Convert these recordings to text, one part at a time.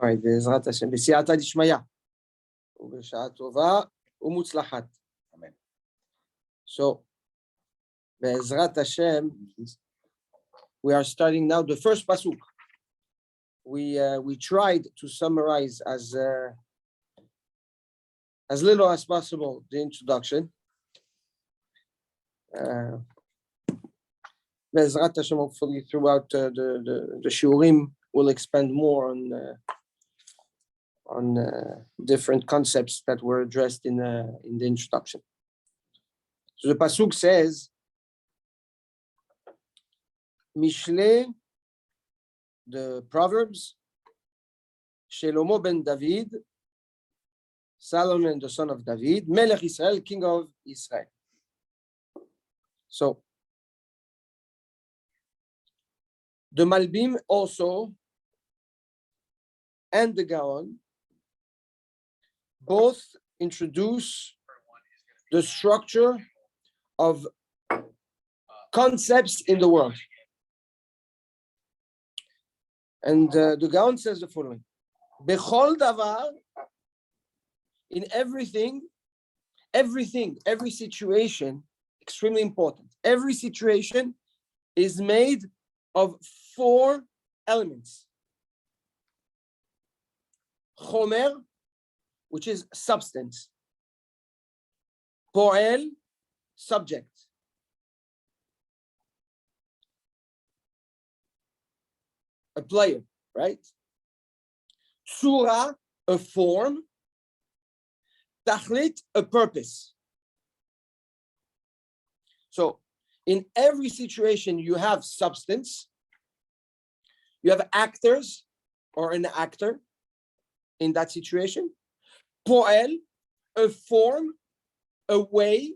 All right, בעזרת השם, בסייעתא דשמיא, ובשעה טובה ומוצלחת. Amen. So, בעזרת Hashem, we are starting now the first pasuk. We tried to summarize as little as possible the introduction. Be'ezrat Hashem, hopefully throughout the shiurim, we'll expand more on different concepts that were addressed in the introduction. So the pasuk says, Mishlei, the Proverbs, Shlomo ben David, Solomon the son of David, Melech Israel, king of Israel. So the Malbim also and the Gaon both introduce the structure of concepts in the world. And the Gaon says the following: Bechol davar, in everything, every situation, extremely important. Every situation is made of 4 elements. Chomer, which is substance. Poel, subject. A player, right? Surah, a form. Tachlit, a purpose. So, in every situation, you have substance. You have actors or an actor in that situation. Poel, a form, a way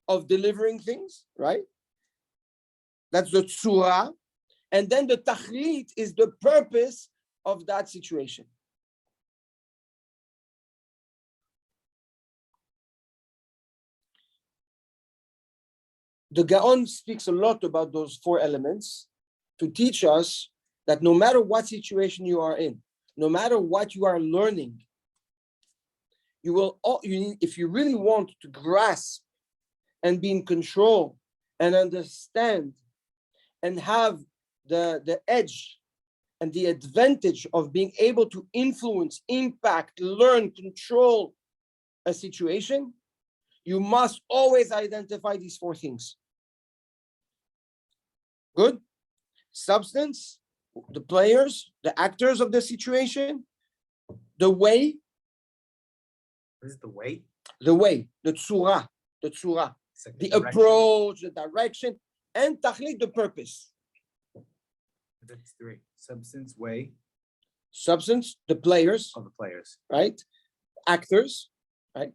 of delivering things, right? That's the tzura. And then the tachlit is the purpose of that situation. The Gaon speaks a lot about those 4 elements to teach us that no matter what situation you are in, no matter what you are learning, if you really want to grasp and be in control and understand and have the edge and the advantage of being able to influence, impact, learn, control a situation, you must always identify these 4 things. Good? Substance, the players, the actors of the situation, the way. What is the way? The way, the tzura, the approach, the direction, and tachlit, the purpose. That's 3. Substance, way. Substance, the players. Of the players. Right? Actors, right?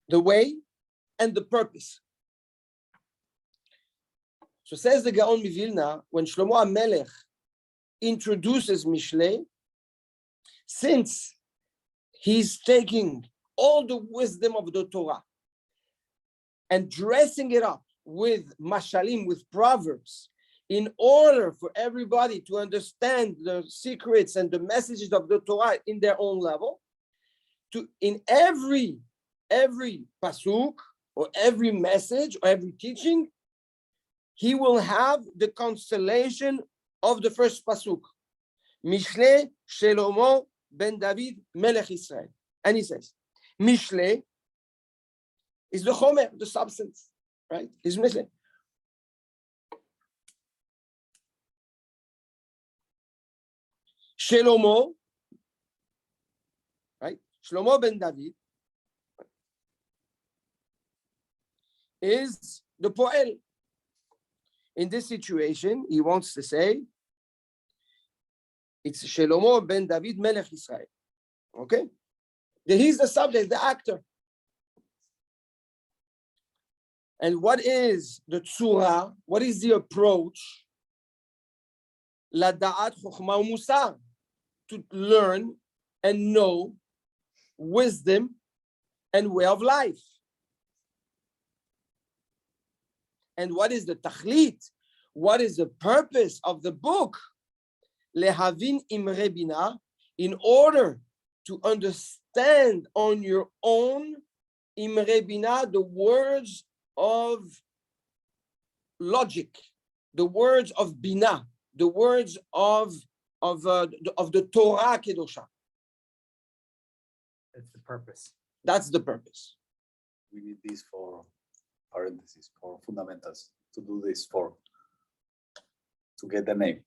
The way and the purpose. So says the Gaon Mivilna, when Shlomo HaMelech introduces Mishlei, since he's taking all the wisdom of the Torah and dressing it up with mashalim, with proverbs, in order for everybody to understand the secrets and the messages of the Torah in their own level, in every pasuk or every message or every teaching, he will have the constellation of the first pasuk. Mishlei Shlomo ben David Melech Israel. And he says, Mishlei is the chomer, the substance, right? Is Mishlei. Shlomo, right? Shlomo ben David is the poel. In this situation, he wants to say, it's Shlomo ben David Melech Israel. Okay? He's the subject, the actor. And what is the tzura? What is the approach? Lada'at chokhmah u'musar. To learn and know wisdom and way of life. And what is the tachlit? What is the purpose of the book? Lehavin imre bina, in order to understand on your own, imre bina, the words of logic, the words of bina, the words of the Torah Kedosha. That's the purpose. That's the purpose. We need this for parentheses, for fundamentals, to do this for, to get the name.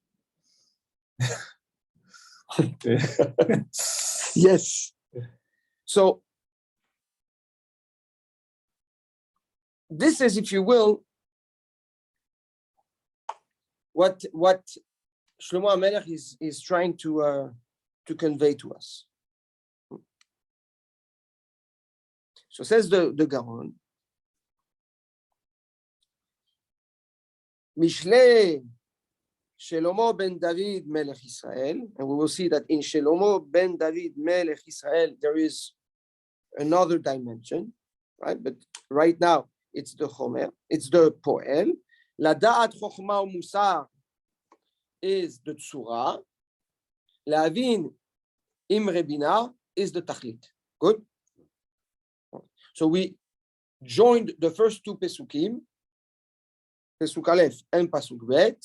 Yes. So this is, if you will, what Shlomo HaMelech is trying to convey to us. So says the Gaon, Mishlei Shlomo ben David Melech Israel, and we will see that in Shlomo ben David Melech Israel there is another dimension, right? But right now it's the Chomer, it's the Poel. Lada'at Chochma u'Musar is the Tzura. La'avin Imre Bina is the Tachlit. Good? So we joined the first two Pesukim, Pesuk Aleph and Pasuk Bet,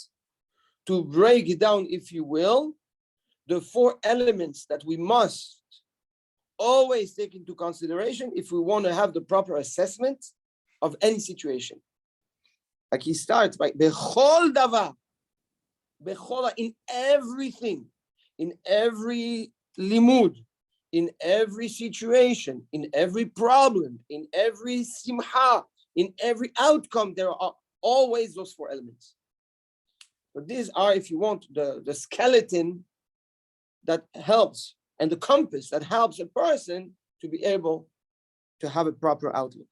to break down, if you will, the four elements that we must always take into consideration if we want to have the proper assessment of any situation. Like he starts by Bechol Davar, Bechol, in everything, in every limud, in every situation, in every problem, in every simha, in every outcome, there are always those four elements. But these are, if you want, the skeleton that helps, and the compass that helps a person to be able to have a proper outlook.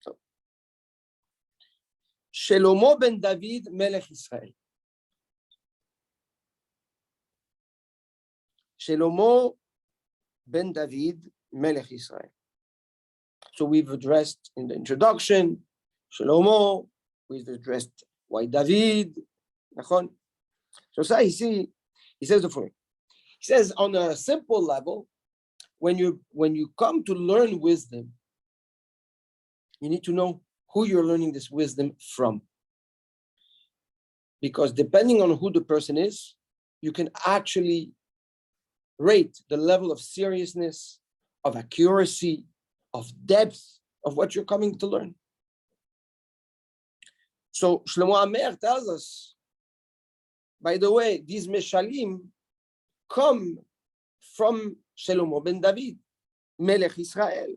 So, Shlomo ben David Melech Israel. Shlomo ben David Melech Israel. So we've addressed in the introduction, Shlomo, we've addressed why David. So he says the following. He says on a simple level, when you come to learn wisdom, you need to know who you're learning this wisdom from. Because depending on who the person is, you can actually rate the level of seriousness, of accuracy, of depth of what you're coming to learn. So Shlomo HaMelech tells us, by the way, these Meshalim come from Shlomo ben David, Melech Israel.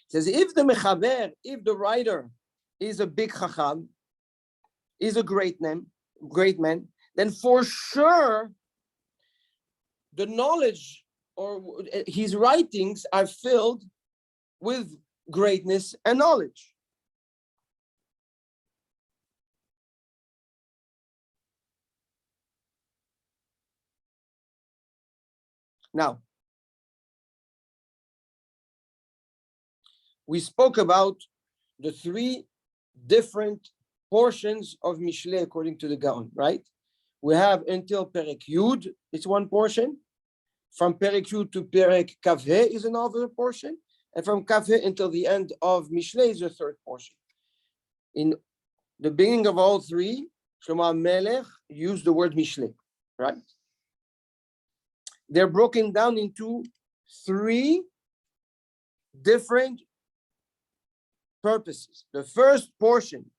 He says, if the Mechaber, if the writer is a big Chacham, is a great man, then for sure the knowledge or his writings are filled with greatness and knowledge. Now, we spoke about the three different portions of Mishlei according to the Gaon, right? We have until Perek Yud, it's one portion. From Perek Yud to Perek Kaveh is another portion. And from Kaveh until the end of Mishlei is the third portion. In the beginning of all three, Shlomo HaMelech used the word Mishlei, right? They're broken down into three different purposes. The first portion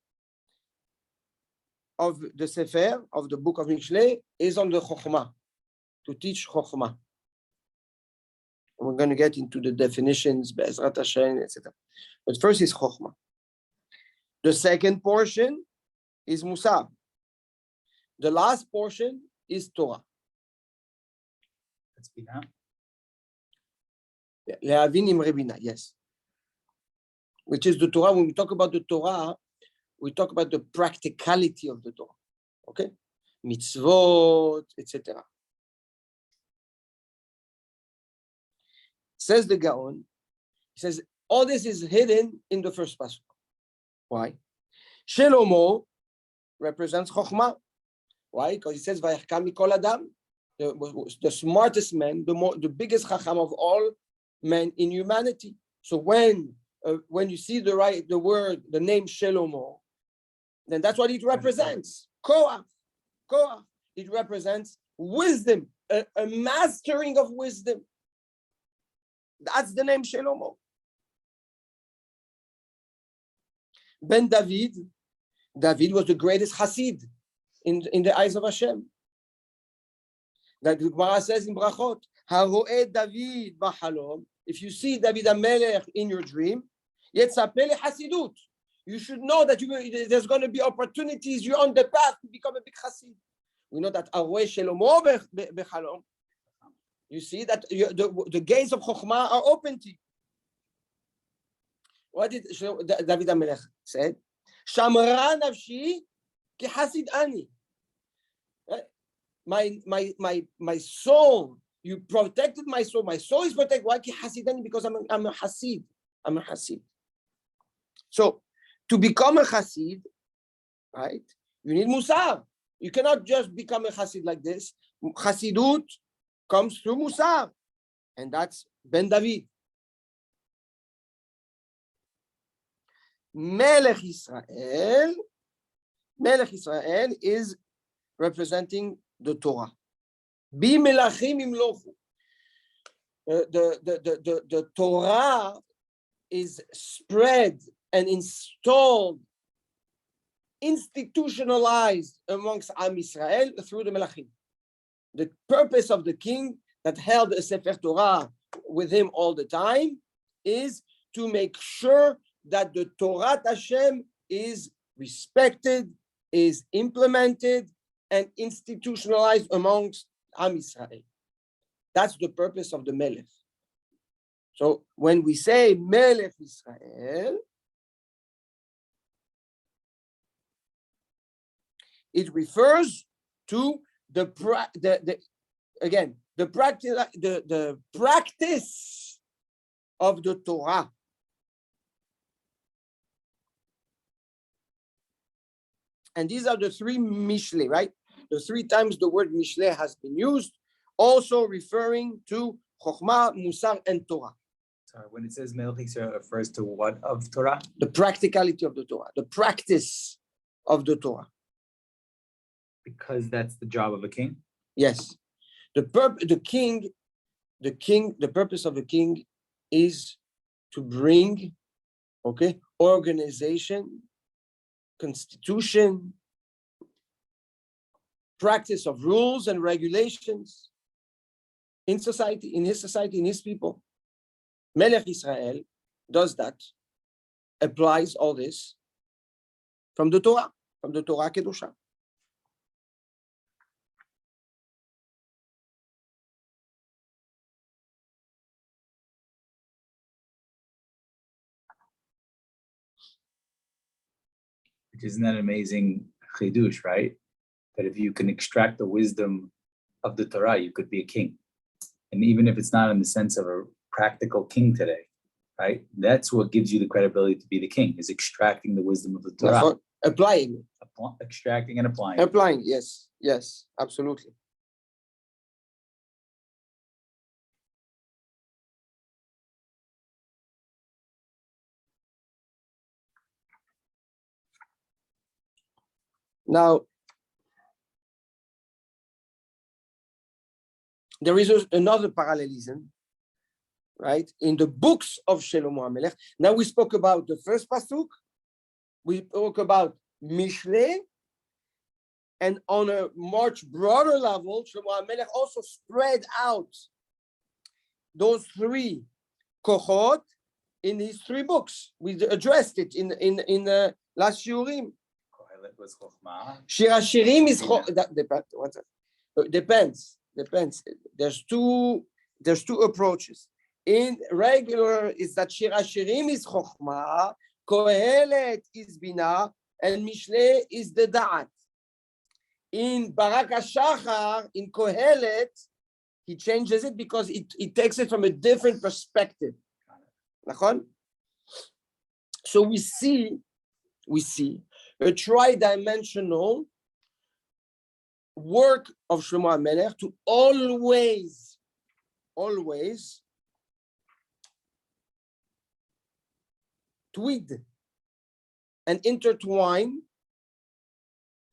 of the Sefer, of the book of Mishlei, is on the Chokhmah, to teach Chokhmah. We're going to get into the definitions, Be'ezrat Hashem, etc. But first is Chokhmah. The second portion is Musar. The last portion is Torah. That's Bina. Le'avin imre bina, yes. Which is the Torah. When we talk about the Torah, we talk about the practicality of the Torah. Okay? mitzvot, etc. Says the Gaon, he says, all this is hidden in the first pasuk. Why? Shelomo represents Chokhmah. Why? Because he says, Vayachkam mikol adam, the smartest man, the biggest Chacham of all men in humanity. So when you see the name Shelomo, then that's what it represents. Koach. It represents wisdom, a mastering of wisdom. That's the name Shelomo. Ben David was the greatest Hasid in the eyes of Hashem. That the Gemara says in Brachot, Haroeh David b'halom. If you see David HaMelech in your dream, yetzapeh lechasidut. You should know that there's going to be opportunities. You're on the path to become a big Hasid. We know that Haroeh Shelomo b'halom. You see that the gates of Chokhmah are open to you. What did David HaMelech said? Shamra nafshi ki hasid ani. My soul, you protected my soul. My soul is protected. Why ki hasid ani? Because I'm a Hasid. I'm a Hasid. So to become a Hasid, right? You need Musar. You cannot just become a Hasid like this. Hasidut comes through Musar, and that's Ben David. Melech Israel is representing the Torah. Bi melachim imlochu. The Torah is spread and installed, institutionalized amongst Am Israel through the Melachim. The purpose of the king that held a Sefer Torah with him all the time is to make sure that the Torah Hashem is respected, is implemented, and institutionalized amongst Am Israel. That's the purpose of the Melech. So when we say Melech Israel, it refers to the practice of the Torah. And these are the three Mishlei, right? The three times the word Mishlei has been used, also referring to Chokhmah, Musar, and Torah. Sorry, when it says Melech Israel, it refers to what of Torah? The practicality of the Torah, the practice of the Torah. Because that's the job of a king? Yes. The purpose of the king is to bring, organization, constitution, practice of rules and regulations in society, in his people. Melech Israel does that, applies all this from the Torah Kedusha. Which isn't that amazing chidush, right? That if you can extract the wisdom of the Torah, you could be a king. And even if it's not in the sense of a practical king today, right? That's what gives you the credibility to be the king, is extracting the wisdom of the Torah. Applying. Extracting and applying. Applying, yes, absolutely. Now, there is another parallelism, right? In the books of Shlomo HaMelech. Now we spoke about the first pasuk, we spoke about Mishlei, and on a much broader level, Shlomo HaMelech also spread out those three kochot in these three books. We addressed it in the last shiurim. Shir HaShirim is depends. There's two approaches. In regular is that Shir HaShirim is Chokhmah, Kohelet is Binah, and Mishlei is the Da'at. In Barak HaShachar, in Kohelet, he changes it because it takes it from a different perspective. So we see a tri-dimensional work of Shlomo HaMelech to always tweed and intertwine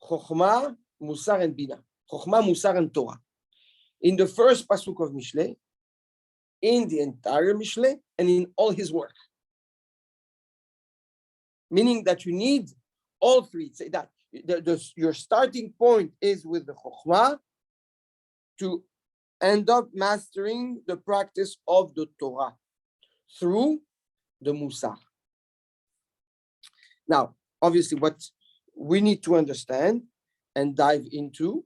Chokhmah, Musar, and Bina. Chokhmah, Musar, and Torah. In the first pasuk of Mishlei, in the entire Mishlei, and in all his work. Meaning that you need all three. Say that your starting point is with the Chokhmah to end up mastering the practice of the Torah through the Musar. Now, obviously, what we need to understand and dive into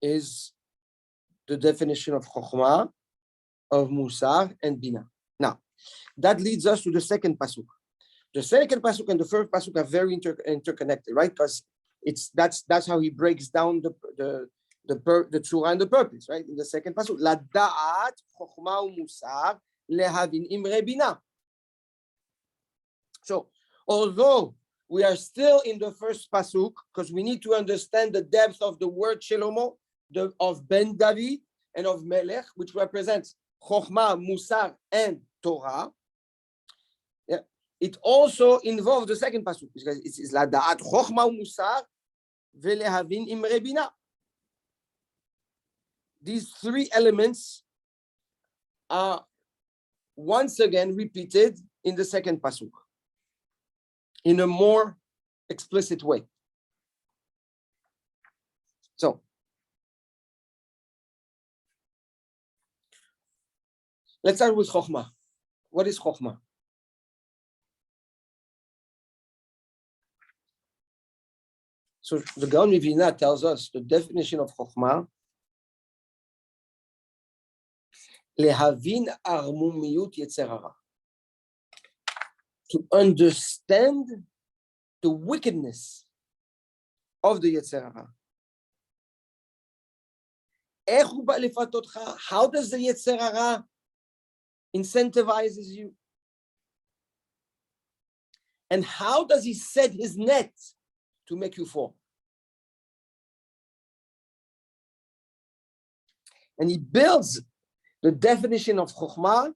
is the definition of Chokhmah, of Musar, and Bina. Now, that leads us to the second pasuk. The second pasuk and the first pasuk are very interconnected, right? Because that's how he breaks down the tzura and the purpose, right? In the second pasuk, la da'at chokhmah u'musar lehavin imre bina. So, although we are still in the first pasuk, because we need to understand the depth of the word Shlomo, of Ben David and of Melech, which represents chokhmah, musar, and Torah. Yeah. It also involves the second pasuk because it is la da'at chokhmah u'musar velehavin imre bina. These three elements are once again repeated in the second pasuk in a more explicit way. So, let's start with Chokhmah. What is Chokhmah? So the Gaon Mivilna tells us the definition of Chokhmah: lehavin armumiyut yetzer hara, to understand the wickedness of the yetzer hara. How does the yetzer hara incentivizes you? And how does he set his net to make you fall? And he builds the definition of Chokhmah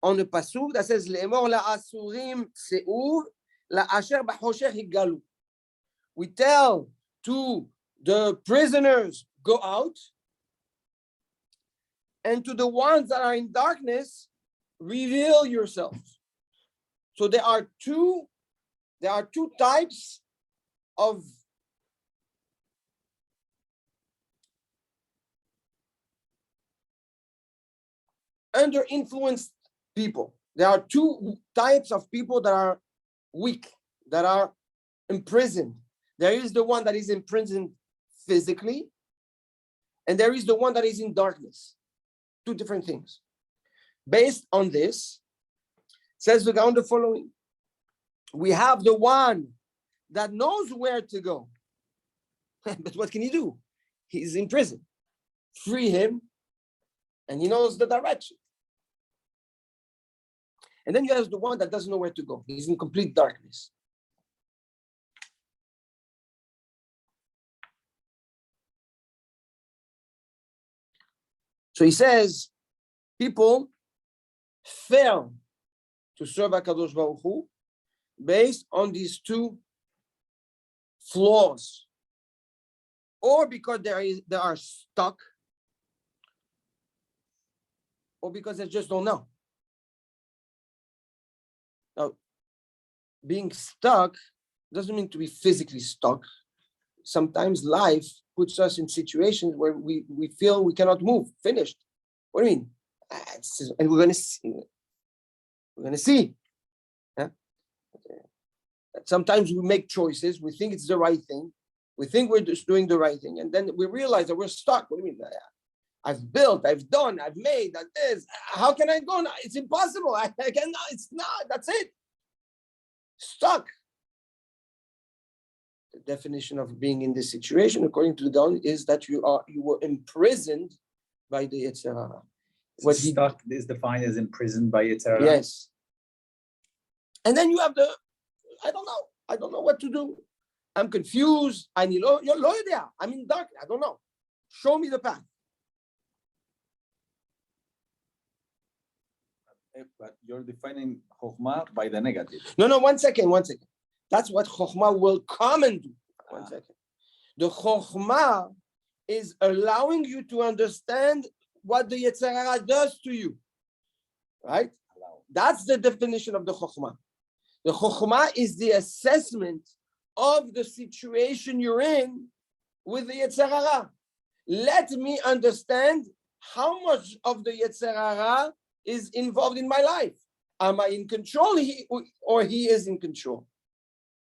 on a pasuk that says, Le'emor la'asurim se'ur la'asher b'choshech higalu. We tell to the prisoners, go out, and to the ones that are in darkness, reveal yourselves. So there are two types of under-influenced people. There are two types of people that are weak, that are imprisoned. There is the one that is imprisoned physically, and there is the one that is in darkness. Two different things. Based on this, says the Gaon the following: we have the one that knows where to go, but what can he do? He's in prison. Free him, and he knows the direction. And then you have the one that doesn't know where to go. He's in complete darkness. So he says, people fail to serve HaKadosh Baruch Hu based on these two flaws, or because they are stuck, or because they just don't know. Now, being stuck doesn't mean to be physically stuck. Sometimes life puts us in situations where we feel we cannot move. Finished. What do you mean? And we're going to see. We're going to see. Yeah? Sometimes we make choices. We think it's the right thing. We think we're just doing the right thing. And then we realize that we're stuck. What do you mean? I've built, I've done, I've made, that is. How can I go now? It's impossible. I cannot. It's not. That's it. Stuck. definition of being in this situation, according to the Gaon, is that you were imprisoned by the Yetzer Hara. So stuck is defined as imprisoned by Yetzer Hara? Yes. And then you have I don't know what to do. I'm confused. I need your lawyer there. I'm in dark. I don't know. Show me the path. But you're defining Chokhmah by the negative. No, one second. That's what Chokhmah will come and do. One second. The Chokhmah is allowing you to understand what the Yetzer Hara does to you. Right? That's the definition of the Chokhmah. The Chokhmah is the assessment of the situation you're in with the Yetzer Hara. Let me understand how much of the Yetzer Hara is involved in my life. Am I in control or he is in control?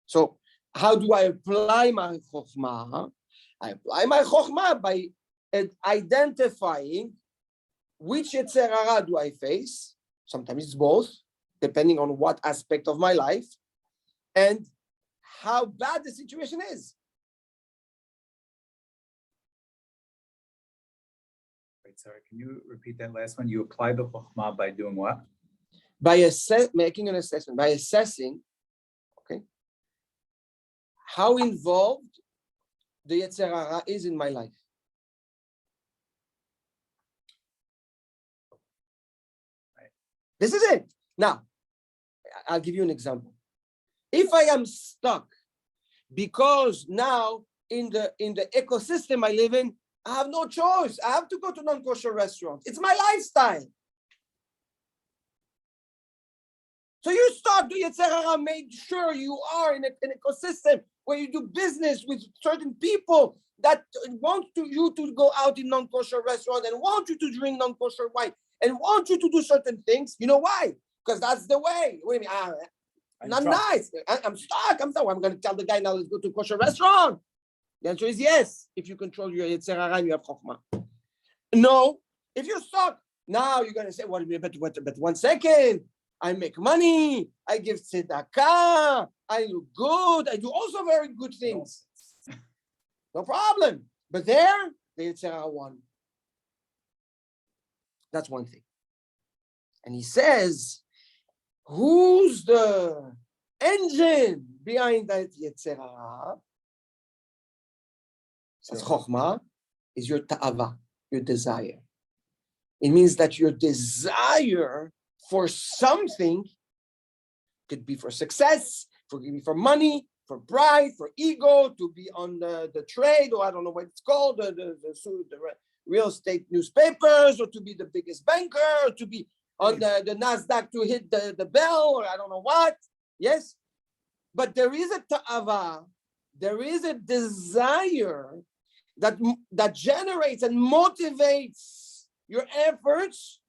So how do I apply my Chokhmah? I apply my Chokhmah by identifying which Yetzer Hara do I face. Sometimes it's both, depending on what aspect of my life, and how bad the situation is. Wait, sorry, can you repeat that last one? You apply the Chokhmah by doing what? By making an assessment, by assessing, okay, how involved the Yetzer Hara is in my life. Right. This is it. Now, I'll give you an example. If I am stuck because now in the ecosystem I live in, I have no choice. I have to go to non-kosher restaurants. It's my lifestyle. So you start the Yetzer Hara, make sure you are in an ecosystem where you do business with certain people that want you to go out in non-kosher restaurants and want you to drink non-kosher wine and want you to do certain things. You know why? Because that's the way. What do you mean? Not nice. I'm stuck. I'm going to tell the guy now, let's go to a kosher restaurant. The answer is yes, if you control your Yetzer Hara and you have Chokhmah. No, if you're stuck, now you're going to say, well, but 1 second, I make money, I give tzedakah, I look good, I do also very good things. No problem. But there, the Yetzer Hara won. That's one thing. And he says, who's the engine behind that Yetzer Hara? Says Chokhmah is your ta'ava, your desire. It means that your desire for something could be for success, could be for money, for pride, for ego, to be on the trade, or I don't know what it's called, the real estate newspapers, or to be the biggest banker, or to be on the NASDAQ to hit the bell, or I don't know what. Yes? But there is a ta'ava, there is a desire that generates and motivates your efforts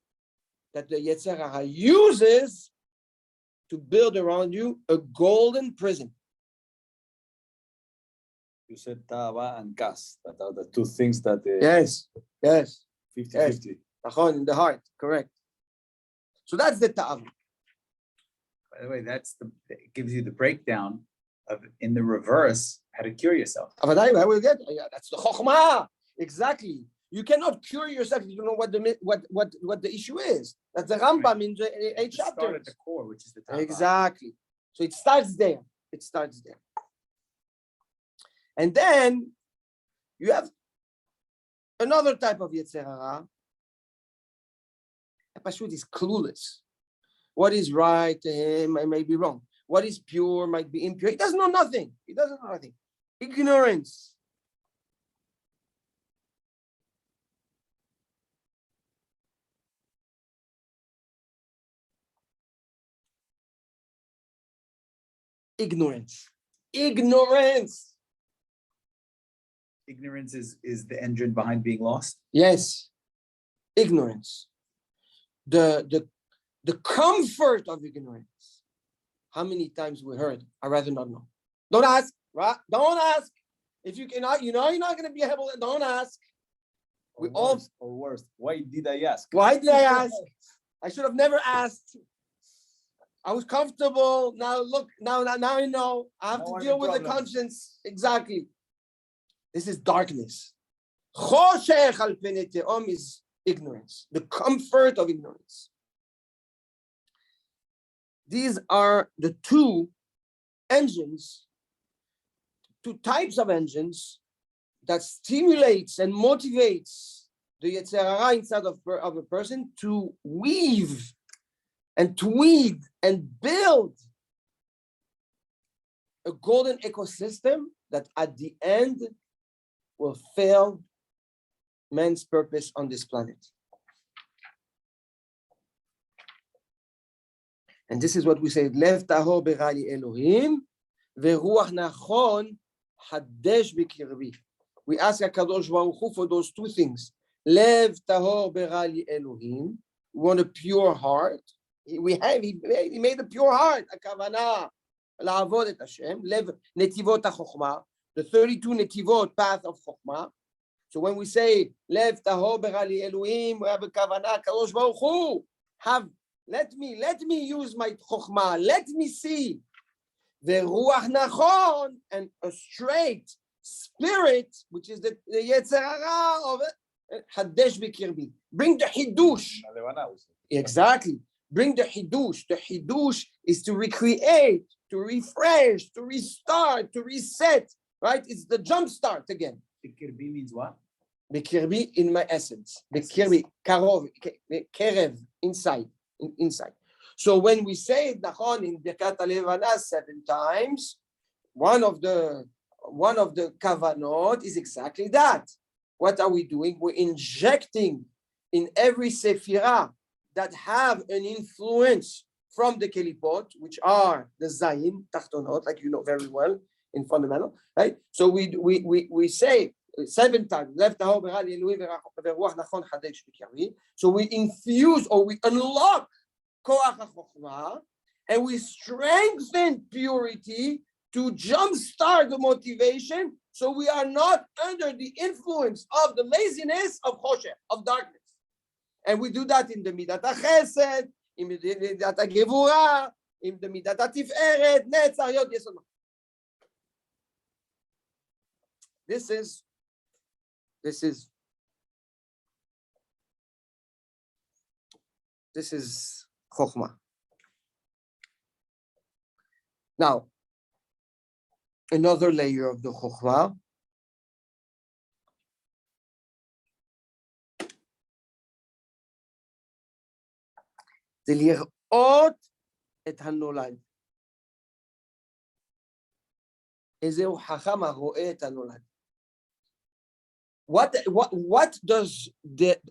that the Yetzer Hara uses to build around you a golden prison. You said ta'ava and kas, that are the two things that... Yes. 50-50. In the heart, correct. So that's the ta'ava. By the way, it gives you the breakdown of, in the reverse, how to cure yourself. I will get. That's the Chokhmah. Exactly. You cannot cure yourself if you don't know what the issue is. That's the Rambam in the 8 chapters. Start at the core, which is the ta'ava. Exactly. So it starts there. And then you have another type of Yetzer Hara. Pashut is clueless. What is right to him may be wrong. What is pure might be impure. He doesn't know nothing. Ignorance. Ignorance is the engine behind being lost. Yes. Ignorance. The comfort of ignorance. How many times we heard, I'd rather not know. Don't ask, right? Don't ask. If you cannot, you're not going to be able to, don't ask. Or worse, why did I ask? Why did I ask? I should have never asked. I was comfortable. Now look, now I know. I have Now to I'm deal in with the problem. conscience. Exactly. This is darkness. Choshech al pnei tehom is ignorance, the comfort of ignorance. These are the two engines, two types of engines that stimulates and motivates the Yetzer Hara inside of a person to weave and tweed and build a golden ecosystem that at the end will fail man's purpose on this planet. And this is what we say, Lev tahor berali Elohim, veruach nachon hadesh b'kirbi. We ask HaKadosh Baruch Hu for those two things. Lev tahor berali Elohim. We want a pure heart. He made a pure heart. Akavana la'avod et Hashem. Lev netivot ha'chokhmah. The 32 netivot, path of chokhmah. So when we say Lev tahor berali Elohim, we have a kavana. Kadosh Baruch Hu, let me use my chokhmah. Let me see the ruach nachon, and a straight spirit, which is the Yetzer Hara of it. Hadesh b'kirbi. Bring the hidush. Exactly. Bring the hidush. The hidush is to recreate, to refresh, to restart, to reset. Right? It's the jump start again. Bikirbi means what? Bikirbi in my essence. Bikirbi, karov, kerev, inside. Inside. So when we say it nachon in Birkat HaLevana 7 times, one of the kavanot is exactly that. What are we doing? We're injecting in every sephirah that have an influence from the kelipot, which are the zayin, tachtonot, like you know very well in fundamental, right? So we say 7 times, left tahor berali Elohim veruach nachon hadesh b'kirbi. So we infuse or we unlock koach hachokhmah, and we strengthen purity to jumpstart the motivation, so we are not under the influence of the laziness of choshech, of darkness. And we do that in the midat hachesed, in the midat hagevurah, in the midat hatiferet, netzar, yod, yesod. This is chokhmah. Now, another layer of the chokhmah זה לראות את הנולד. איזהו חכם הרואה את הנולד. What does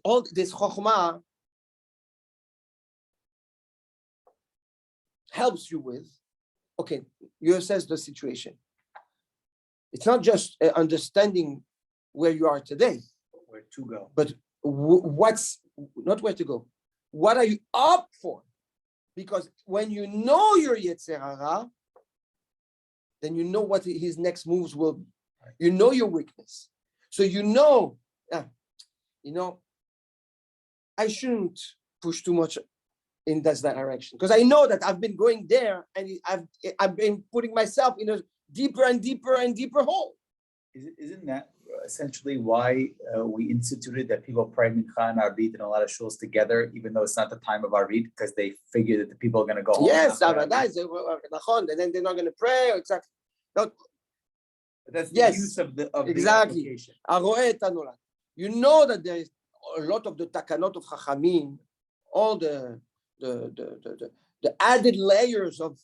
all this chokhmah helps you with? Okay, you assess the situation. It's not just understanding where you are today. Where to go. But what's not where to go. What are you up for? Because when you know your Yetzer Hara, then you know what his next moves will be. You know your weakness. So you know, I shouldn't push too much in that direction, because I know that I've been going there and I've been putting myself in a deeper and deeper and deeper hole. Isn't that essentially why we instituted that people pray Mincha and Arbit in a lot of shuls together, even though it's not the time of Arbit, because they figure that the people are going to go home? Yes, and then they're not going to pray. Exactly. But that's the use of the exactly. application. You know that there is a lot of the takanot of Chachamim, all the added layers of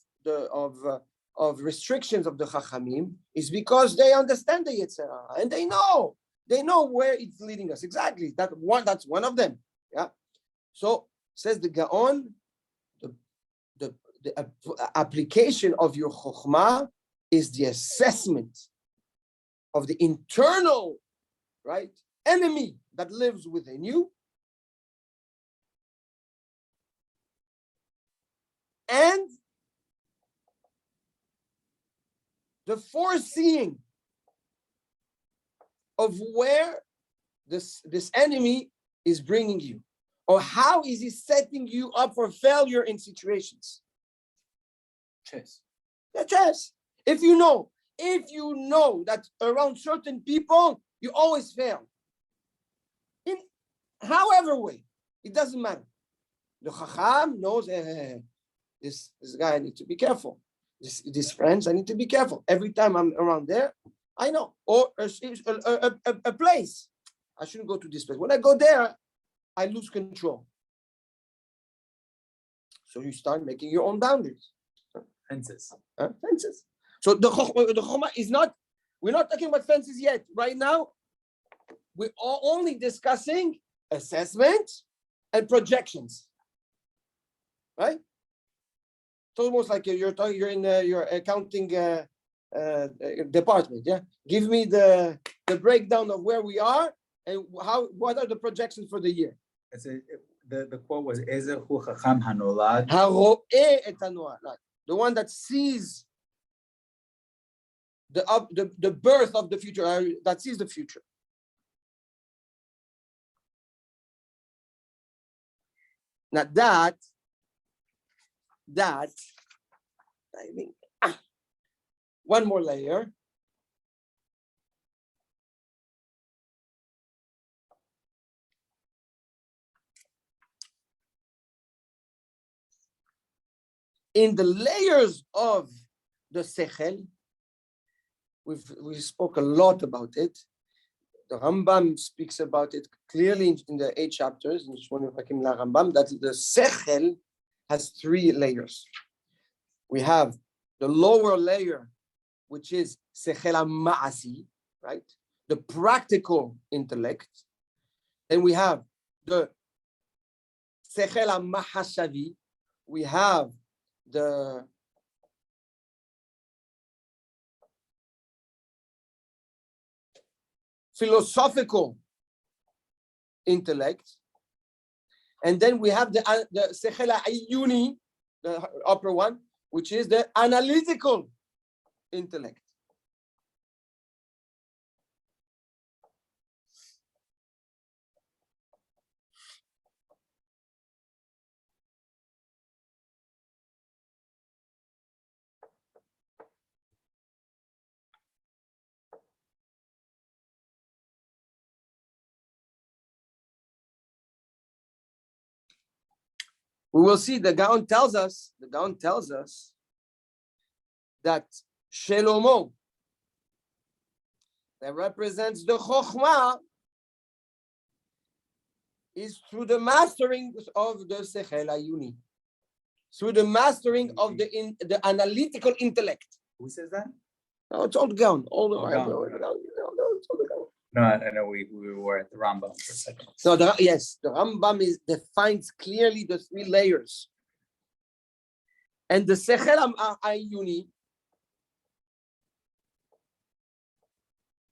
restrictions of the Chachamim is because they understand the Yetzer Hara and they know where it's leading us. Exactly. That's one of them. Yeah. So says the Gaon, the application of your Chokhmah is the assessment of the internal, right, enemy that lives within you, and the foreseeing of where this enemy is bringing you, or how is he setting you up for failure in situations. Chess. The chess. If you know that around certain people, you always fail. In however way, it doesn't matter. The Chacham knows this guy, I need to be careful. These friends, I need to be careful. Every time I'm around there, I know. Or a place. I shouldn't go to this place. When I go there, I lose control. So you start making your own boundaries. Fences. Fences. So the Chokhmah is not, we're not talking about fences yet. Right now, we're only discussing assessment and projections. Right? It's almost like you're in your accounting department. Yeah. Give me the breakdown of where we are and what are the projections for the year. The quote was Ezehu Chacham Hanolad. Haro'eh et hanoah. The one that sees the birth of the future, that sees the future. Now that I mean, one more layer. In the layers of the Sechel, we spoke a lot about it. The Rambam speaks about it clearly in the 8 chapters in Shmona Pakim La Rambam, that the Sechel has 3 layers. We have the lower layer, which is Sechel HaMa'asi, right? The practical intellect. Then we have the Sechel HaMahashavi. We have the philosophical intellect, and then we have the Sechel Ayuni, the upper one, which is the analytical intellect. We will see. The Gaon tells us that Shelomo, that represents the Chokhmah, is through the mastering of the Sechel Ayuni, through the mastering of the analytical intellect. Who says that? No, it's all Gaon. All the Gaon. it's all the Gaon. No, I know we were at the Rambam for a second. So the Rambam defines clearly the 3 layers. And the Sechel Ayuni.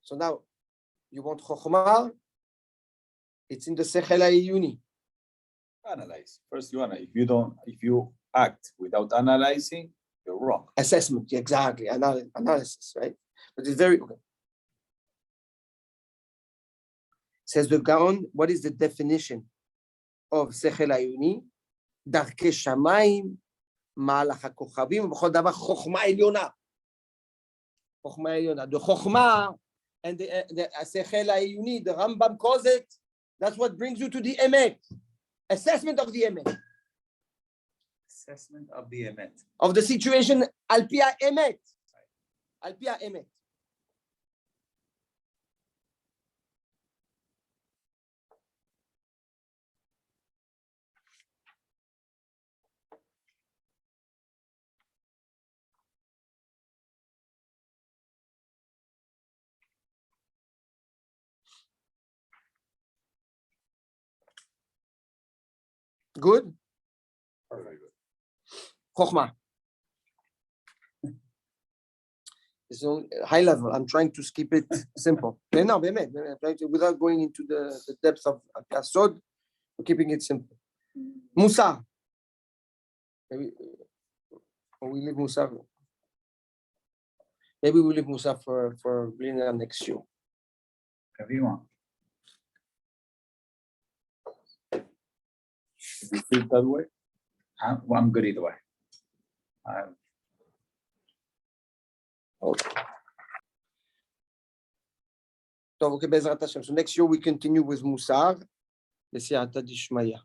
So now you want Chokhmah, it's in the Sechel Ayuni. Analyze. First you analyze. If you act without analyzing, you're wrong. Assessment, exactly. Analysis, right? But it's very okay. Says the Gaon, what is the definition of Sechel Ayuni? Darkei Shamayim, Ma'alach HaKochavim, B'chol Davar Chokhmah Elyona. Chokhmah Elyona. The Chokhmah and the Sechel Ayuni, the Rambam calls it, that's what brings you to the Emet. Assessment of the Emet. Assessment of the Emet. Of the situation, Al Pi HaEmet. Al Pi HaEmet. Good? Very good. Chokhmah. It's on high level. I'm trying to keep it simple. No, without going into the depths of Kasod, we're keeping it simple. Musa. Maybe we leave Musa. Maybe we leave Musa for Lina next show. Whatever you want. If you feel that way, I'm good either way. Okay. טוב, אוקיי, בעזרת השם. So next year we continue with Musar, בסייעתא דשמיא.